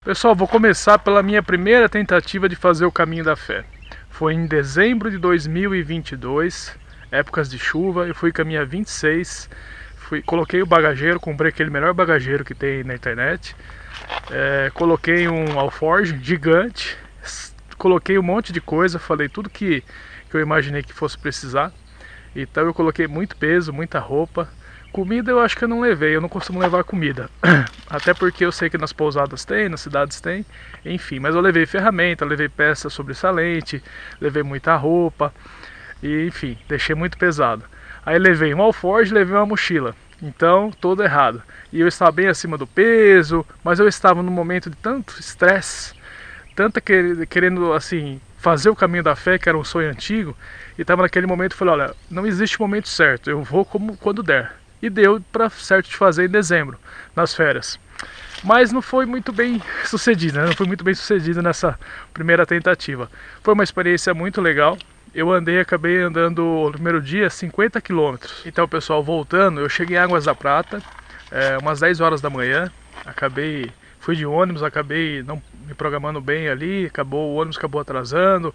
Pessoal, vou começar pela minha primeira tentativa de fazer o caminho da fé. Foi em dezembro de 2022, épocas de chuva, eu fui com a minha 26, coloquei o bagageiro, comprei aquele melhor bagageiro que tem na internet, coloquei um alforge gigante, coloquei um monte de coisa, falei tudo que eu imaginei que fosse precisar. Então eu coloquei muito peso, muita roupa. Comida eu acho que eu não levei, eu não costumo levar comida. Até porque eu sei que nas pousadas tem, nas cidades tem, enfim. Mas eu levei ferramenta, levei peça sobressalente, levei muita roupa, e enfim, deixei muito pesado. Aí levei um alforje, levei uma mochila. Então, todo errado. E eu estava bem acima do peso, mas eu estava num momento de tanto estresse, tanta querendo assim fazer o caminho da fé, que era um sonho antigo, e estava naquele momento, falei, olha, não existe momento certo, eu vou quando der. E deu para certo de fazer em dezembro, nas férias. Mas não foi muito bem sucedido, né? Não foi muito bem sucedido nessa primeira tentativa. Foi uma experiência muito legal. Eu acabei andando no primeiro dia 50 quilômetros. Então, pessoal, voltando, eu cheguei em Águas da Prata, umas 10 horas da manhã. Fui de ônibus, acabei não me programando bem ali, o ônibus acabou atrasando.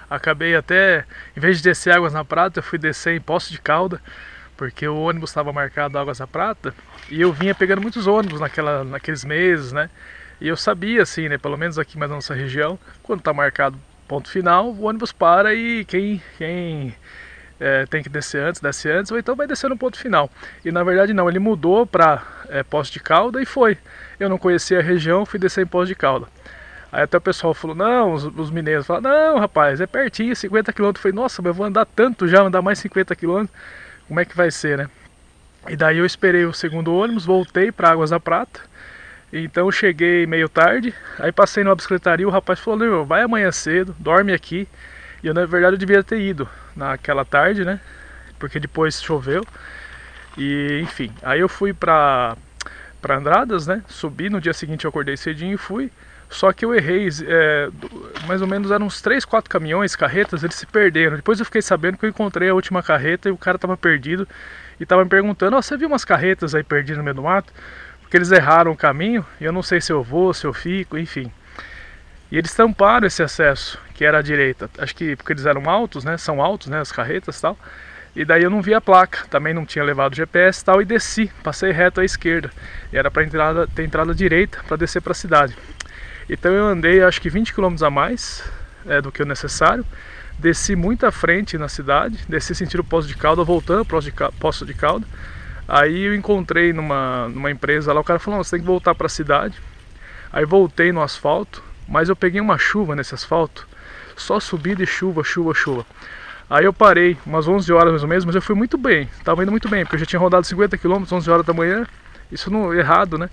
Acabei até, em vez de descer Águas da Prata, eu fui descer em Poços de Calda, porque o ônibus estava marcado Águas da Prata, e eu vinha pegando muitos ônibus naqueles meses, né? E eu sabia, assim, né, pelo menos aqui mais na nossa região, quando está marcado ponto final, o ônibus para e quem tem que descer antes, desce antes, ou então vai descer no ponto final. E na verdade não, ele mudou para Poços de Calda e foi. Eu não conhecia a região, fui descer em Poços de Calda. Aí até o pessoal falou, não, os mineiros falaram, não rapaz, é pertinho, 50 km. Eu falei, nossa, mas eu vou andar tanto já, andar mais 50 km. Como é que vai ser, né? E daí eu esperei o segundo ônibus, voltei para Águas da Prata. Então eu cheguei meio tarde, aí passei numa bicicletaria, o rapaz falou, meu, vai amanhã cedo, dorme aqui. E eu, na verdade, eu devia ter ido naquela tarde, né? Porque depois choveu. E enfim, aí eu fui para Andradas, né? Subi, no dia seguinte eu acordei cedinho e fui. Só que eu errei, mais ou menos eram uns 3, 4 caminhões, carretas, eles se perderam. Depois eu fiquei sabendo que eu encontrei a última carreta e o cara estava perdido. E estava me perguntando, oh, você viu umas carretas aí perdidas no meio do mato? Porque eles erraram o caminho, e eu não sei se eu vou, se eu fico, enfim. E eles tamparam esse acesso, que era à direita. Acho que porque eles eram altos, né? São altos, né? As carretas e tal. E daí eu não vi a placa, também não tinha levado o GPS e tal, e desci, passei reto à esquerda. E era para ter entrada direita para descer para a cidade. Então eu andei acho que 20 km a mais do que o necessário, desci muito à frente na cidade, desci sentido Poço de Calda, voltando para Poço de Calda. Aí eu encontrei numa empresa lá, o cara falou, você tem que voltar para a cidade. Aí voltei no asfalto, mas eu peguei uma chuva nesse asfalto, só subida e chuva, chuva, chuva. Aí eu parei, umas 11 horas mais ou menos, mas eu fui muito bem, estava indo muito bem, porque eu já tinha rodado 50 km, 11 horas da manhã, isso não errado, né?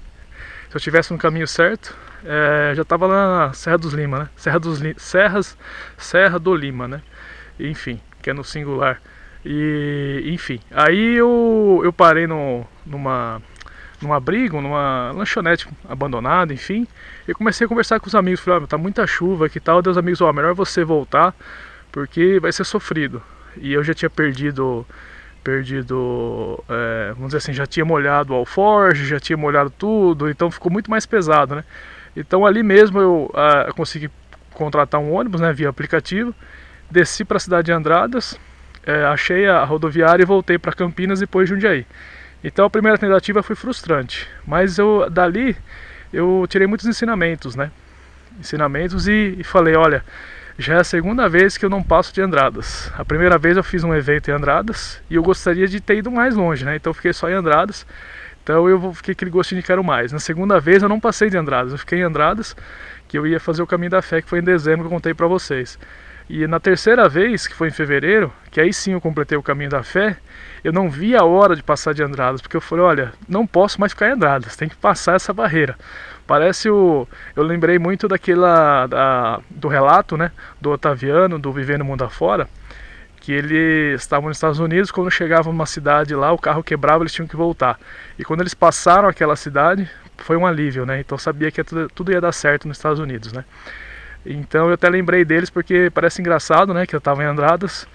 Se eu estivesse no caminho certo, já estava lá na Serra dos Lima, né? Serra do Lima, né? Enfim, que é no singular. E enfim, aí eu parei num abrigo, numa lanchonete abandonada, enfim. E comecei a conversar com os amigos, falei, tá muita chuva aqui e tal. Daí os amigos, melhor você voltar, porque vai ser sofrido. E eu já tinha perdido, vamos dizer assim, já tinha molhado o alforje, já tinha molhado tudo, então ficou muito mais pesado, né? Então ali mesmo eu consegui contratar um ônibus, né, via aplicativo, desci para a cidade de Andradas, achei a rodoviária e voltei para Campinas e depois Jundiaí. Então a primeira tentativa foi frustrante, mas dali eu tirei muitos ensinamentos, né? E falei, olha, já é a segunda vez que eu não passo de Andradas. A primeira vez eu fiz um evento em Andradas e eu gostaria de ter ido mais longe, né? Então eu fiquei só em Andradas. Então eu fiquei aquele gostinho de quero mais. Na segunda vez eu não passei de Andradas, eu fiquei em Andradas, que eu ia fazer o caminho da fé, que foi em dezembro que eu contei pra vocês. E na terceira vez, que foi em fevereiro, que aí sim eu completei o caminho da fé, eu não vi a hora de passar de Andradas, porque eu falei, olha, não posso mais ficar em Andradas, tem que passar essa barreira. Eu lembrei muito do relato, né, do Otaviano, do Vivendo o Mundo Afora, que eles estavam nos Estados Unidos, quando chegavam numa cidade lá, o carro quebrava, eles tinham que voltar. E quando eles passaram aquela cidade, foi um alívio, né? Então sabia que tudo ia dar certo nos Estados Unidos, né? Então eu até lembrei deles porque parece engraçado, né? Que eu estava em Andradas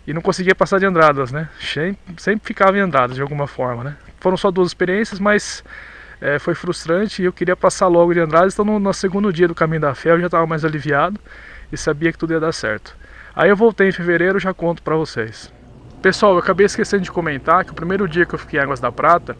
e não conseguia passar de Andradas, né? Sempre ficava em Andradas de alguma forma, né? Foram só 2 experiências, mas foi frustrante e eu queria passar logo de Andradas. Então no segundo dia do Caminho da Fé eu já estava mais aliviado e sabia que tudo ia dar certo. Aí eu voltei em fevereiro, já conto pra vocês. Pessoal, eu acabei esquecendo de comentar que o primeiro dia que eu fiquei em Águas da Prata,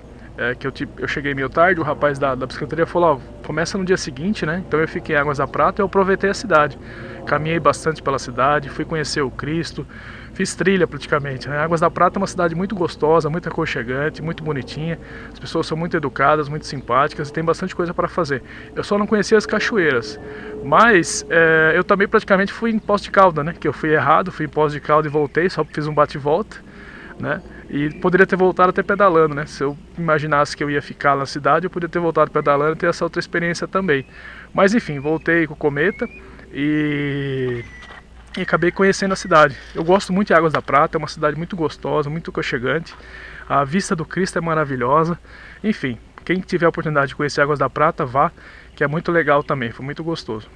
que eu cheguei meio tarde, o rapaz da bicicletaria falou, ó, começa no dia seguinte, né? Então eu fiquei em Águas da Prata e eu aproveitei a cidade. Caminhei bastante pela cidade, fui conhecer o Cristo, fiz trilha praticamente, né? Águas da Prata é uma cidade muito gostosa, muito aconchegante, muito bonitinha. As pessoas são muito educadas, muito simpáticas e tem bastante coisa para fazer. Eu só não conhecia as cachoeiras, mas eu também praticamente fui em Poços de Caldas, né? Que eu fui errado, fui em Poços de Caldas e voltei, só fiz um bate-volta, né? E poderia ter voltado até pedalando, né? Se eu imaginasse que eu ia ficar na cidade, eu poderia ter voltado pedalando e ter essa outra experiência também. Mas enfim, voltei com o Cometa e acabei conhecendo a cidade. Eu gosto muito de Águas da Prata, é uma cidade muito gostosa, muito aconchegante. A vista do Cristo é maravilhosa. Enfim, quem tiver a oportunidade de conhecer Águas da Prata, vá, que é muito legal também, foi muito gostoso.